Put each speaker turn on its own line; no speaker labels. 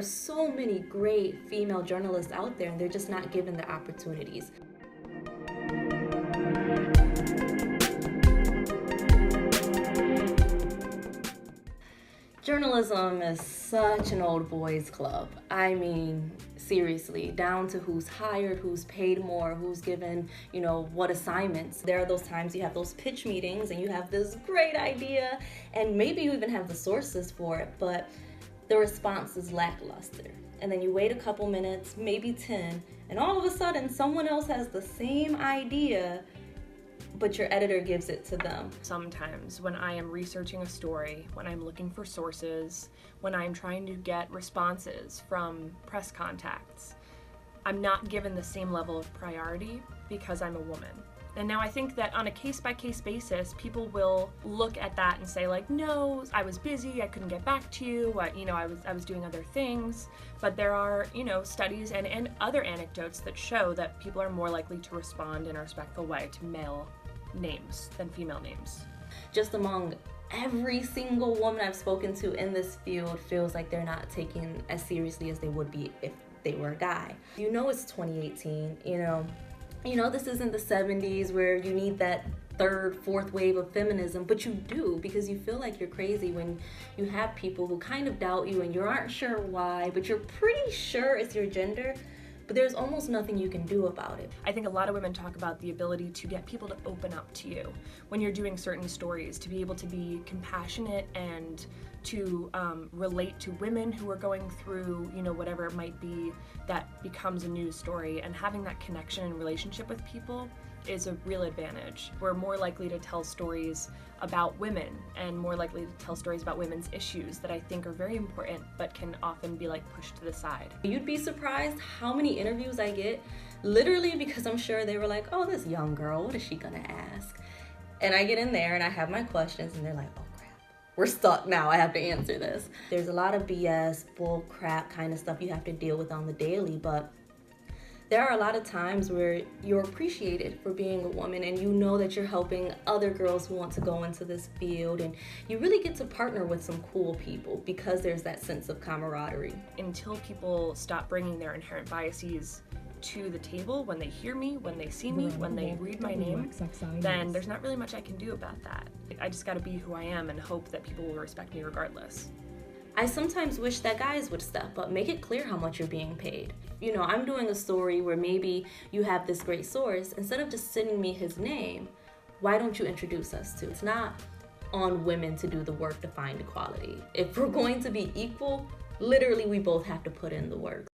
so many great female journalists out there, and they're just not given the opportunities. Journalism is such an old boys club. I mean, seriously, down to who's hired, who's paid more, who's given, what assignments. There are those times you have those pitch meetings and you have this great idea and maybe you even have the sources for it, but the response is lackluster. And then you wait a couple minutes, maybe 10, and all of a sudden someone else has the same idea, but your editor gives it to them.
Sometimes when I am researching a story, when I'm looking for sources, when I'm trying to get responses from press contacts, I'm not given the same level of priority because I'm a woman. And now I think that on a case-by-case basis, people will look at that and say like, no, I was busy, I couldn't get back to you, I was doing other things. But there are, studies and other anecdotes that show that people are more likely to respond in a respectful way to male names than female names.
Just among every single woman I've spoken to in this field feels like they're not taken as seriously as they would be if they were a guy. It's 2018, this isn't the 70s where you need that third, fourth wave of feminism, but you do, because you feel like you're crazy when you have people who kind of doubt you and you aren't sure why, but you're pretty sure it's your gender, but there's almost nothing you can do about it.
I think a lot of women talk about the ability to get people to open up to you when you're doing certain stories, to be able to be compassionate and to relate to women who are going through, whatever it might be that becomes a news story, and having that connection and relationship with people is a real advantage. We're more likely to tell stories about women and more likely to tell stories about women's issues that I think are very important but can often be pushed to the side.
You'd be surprised how many interviews I get, literally because I'm sure they were like, oh, this young girl, what is she gonna ask? And I get in there and I have my questions and they're like, oh crap, we're stuck now, I have to answer this. There's a lot of BS, bull crap kind of stuff you have to deal with on the daily, but there are a lot of times where you're appreciated for being a woman and you know that you're helping other girls who want to go into this field, and you really get to partner with some cool people because there's that sense of camaraderie.
Until people stop bringing their inherent biases to the table when they hear me, when they see me, when they read my name, then there's not really much I can do about that. I just gotta be who I am and hope that people will respect me regardless.
I sometimes wish that guys would step up, make it clear how much you're being paid. I'm doing a story where maybe you have this great source. Instead of just sending me his name, why don't you introduce us to? It's not on women to do the work to find equality. If we're going to be equal, literally we both have to put in the work.